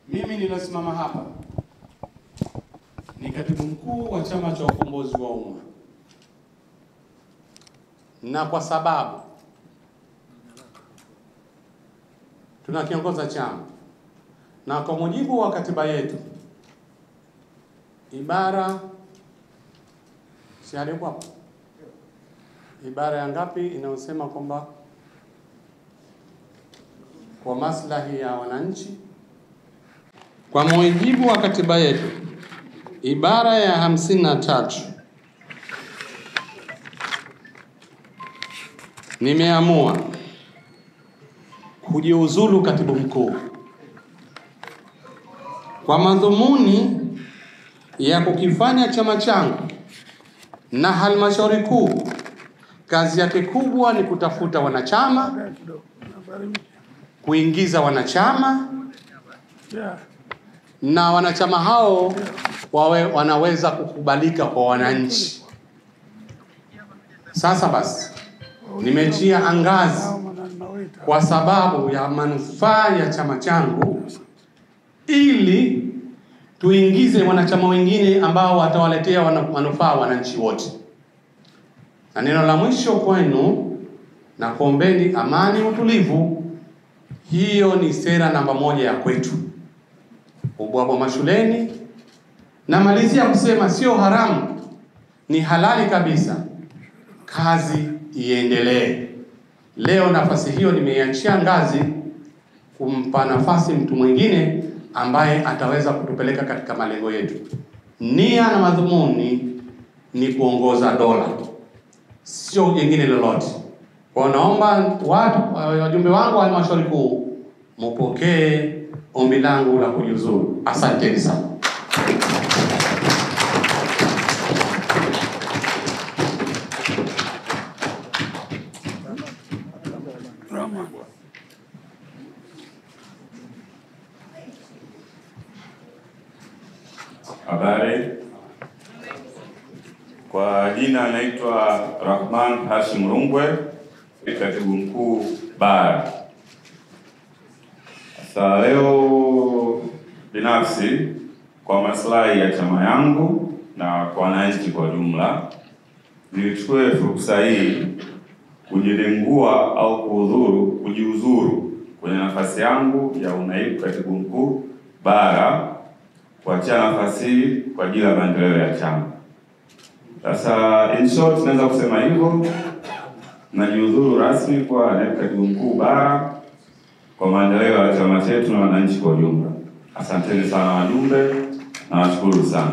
Mimi ninasimama hapa ni katibu mkuu wa Chama cha Ukombozi wa Umma, na kwa sababu tunakiongoza chama na kwa mujibu wa katiba yetu ibara ya ngapi inayosema kwamba kwa maslahi ya wananchi, kwa mujibu wa katiba yetu ibara ya 53 nimeamua kujiuzulu katibu mkuu kwa madhumuni ya kukifanya chama changu na halmashauri kuu kazi yake kubwa ni kutafuta wanachama, kuingiza wanachama, na wanachama hao wanaweza kukubalika kwa wananchi. Sasa basi nimetia angazi kwa sababu ya manufaa ya chama changu, ili tuingize wanachama wengine ambao watawaletea manufaa wananchi wote. Na neno la mwisho kwenu, na kuombeni amani, utulivu. Hiyo ni sera namba 1 ya kwetu. Ubwabwa mashuleni, na malizia kusema sio haramu, ni halali kabisa. Kazi iendelee. Leo nafasi hiyo nimeiachia ngazi kumpa nafasi mtu mwingine ambaye ataweza kutupeleka katika malengo yetu. Nia na madhumuni ni kuongoza dola, sio jingine lolote. Kwa naomba wajumbe wangu wa halmashauri kuu mpokee ombi langu la kujiuzulu. Asanteni sana. Habari. Kwa jina naitwa Rahman Hashim Rungwe, katibu mkuu bara. Sasa leo binafsi kwa maslahi ya chama yangu na kwa wananchi kwa jumla, nilichukue fursa hii kujilengua au kujiuzuru kwenye nafasi yangu ya unaibu katibu mkuu bara, kuachia nafasi hii kwa ajili ya maendeleo ya chama. Sasa in short naweza kusema hivyo, najiuzuru rasmi kwa naibu katibu mkuu bara kwa maendeleo ya chama chetu na wananchi kwa ujumla. Asanteni sana wajumbe, na washukuru sana.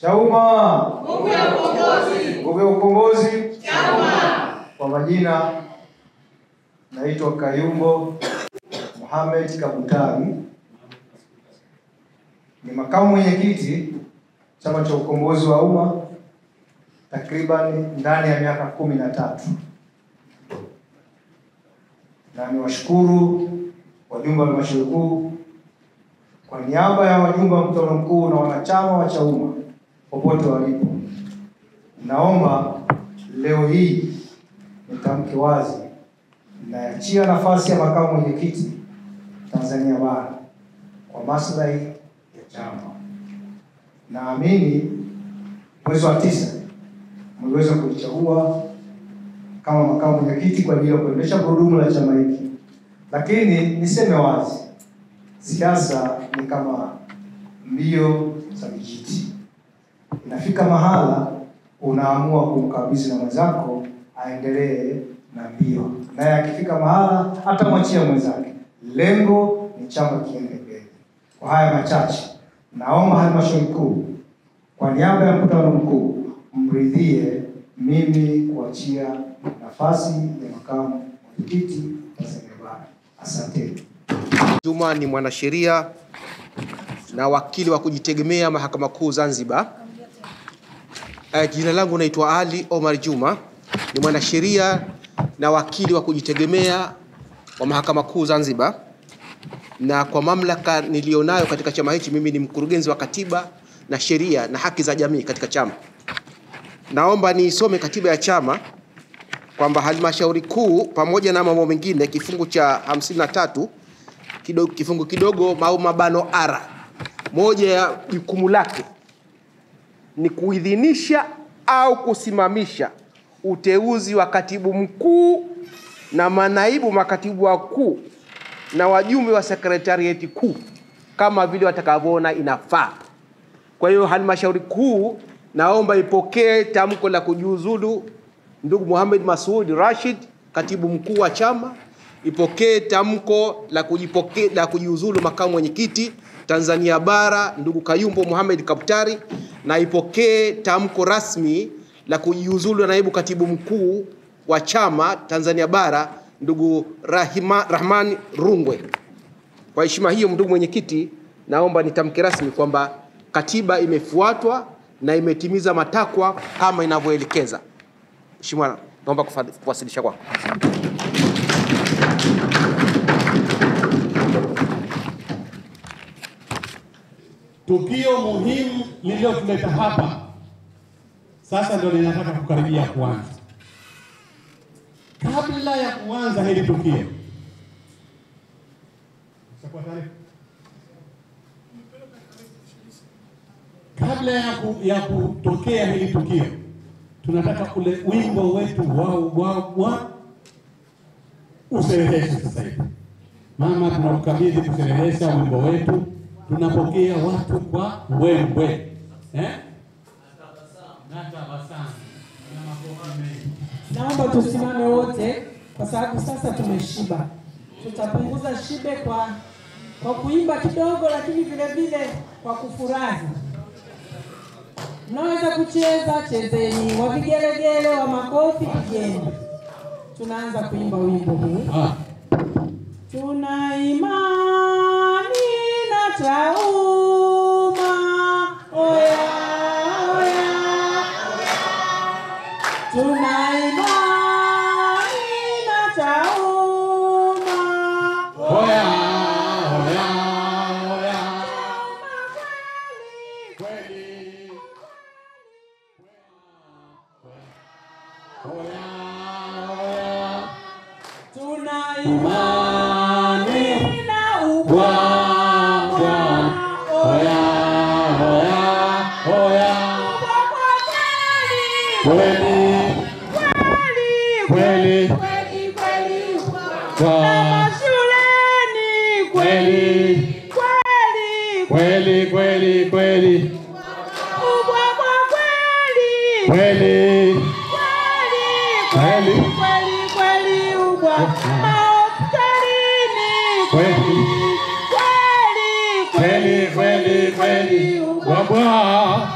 Chauma, nguvu ya ukombozi, chama. Kwa majina naitwa Kayumbo Mohamed Kabutari, ni makamu mwenyekiti Chama cha Ukombozi wa Umma takriban ndani ya miaka 13. Na niwashukuru wajumbe wa halmashauri kuu kwa niaba ya wajumbe wa mkutano mkuu na wanachama wa Chauma popote walipo. Naomba leo hii nitamke wazi, naachia nafasi ya makamu mwenyekiti Tanzania bara kwa maslahi ya chama. Naamini mwezi wa 9 mmeweza kuchagua kama makamu mwenyekiti kwa ajili ya kuendesha gurudumu la chama hiki. Lakini niseme wazi, siasa ni kama mbio za vijiti. Inafika mahala unaamua kumkabidhi na mwenzako aendelee na mbio, naye akifika mahala atamwachia mwenzake. Lengo ni chama kiende mbele. Kwa haya machache, naomba halmashauri kuu kwa niaba ya mkutano mkuu mridhie mimi kuachia nafasi ya makamu mwenyekiti Tanzania bara. Asante. Juma ni mwanasheria na wakili wa kujitegemea Mahakama Kuu Zanzibar. Jina langu naitwa Ali Omar Juma, ni mwanasheria na wakili wa kujitegemea wa Mahakama Kuu Zanzibar, na kwa mamlaka nilionayo katika chama hichi mimi ni mkurugenzi wa katiba na sheria na haki za jamii katika chama. naomba niisome katiba ya chama kwamba halmashauri kuu pamoja na mambo mengine kifungu cha 53 kifungu kidogo mabano ara, moja ya jukumu lake ni kuidhinisha au kusimamisha uteuzi wa katibu mkuu na manaibu makatibu wakuu na wajumbe wa sekretarieti kuu kama vile watakavyoona inafaa. Kwa hiyo halmashauri kuu naomba ipokee tamko la kujiuzulu ndugu Mohamed Masoud Rashid, katibu mkuu wa chama, ipokee tamko la kujiuzulu makamu mwenyekiti Tanzania Bara ndugu Kayumbo Mohamed Kaptari, na ipokee tamko rasmi la kujiuzulu naibu katibu mkuu wa chama Tanzania Bara ndugu Rahman Rungwe. Kwa heshima hiyo, ndugu mwenyekiti, naomba nitamke rasmi kwamba katiba imefuatwa na imetimiza matakwa kama inavyoelekeza. Mheshimiwa, naomba kuwasilisha kwako. Tukio muhimu lililotuleta hapa sasa ndio ninataka kukaribia kuanza. Kabla ya kuanza hili tukio, kabla ya kutokea hili tukio, tunataka ule wimbo wetu wa ushereheshe sasa hivi. Mama, tunakukabidhi kusherehesha wimbo wetu. Tunapokea watu kwa wewe. Naomba tusimame wote kwa sababu sasa tumeshiba. Tutapunguza shibe kwa kuimba kidogo, lakini vile vile kwa kufurahi. Mnaweza kucheza, chezeni, wa vigelegele, wa makofi, pigeni. Tunaanza kuimba wimbo huu. Tuna imani na tauma, oya oya. Tuna imani na tauma, Oya oya oya. Kweli. Oya oya. tuna imani na ubwabwa, Oya oya oya. Kweli kweli kwa shuleni kweli kweli kweli kweli ubwabwa kweli kweli kweli kweli ubwabwa hospitalini kweli kweli kweli kweli wabwa.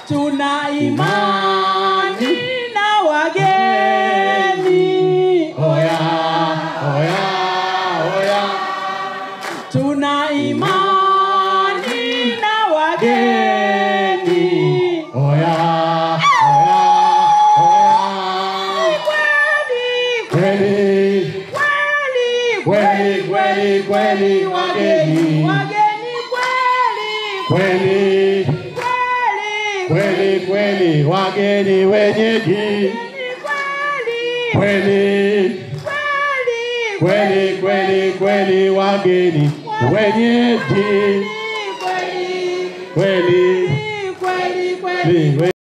tuna imani na wageni, Oya oya oya. tuna imani na wageni, Oya oya oya. Kweli kweli kweli kweli wageni. Kweli kweli kweli wageni wenyeji. Kweli kweli kweli kweli wageni wenyeji. Kweli kweli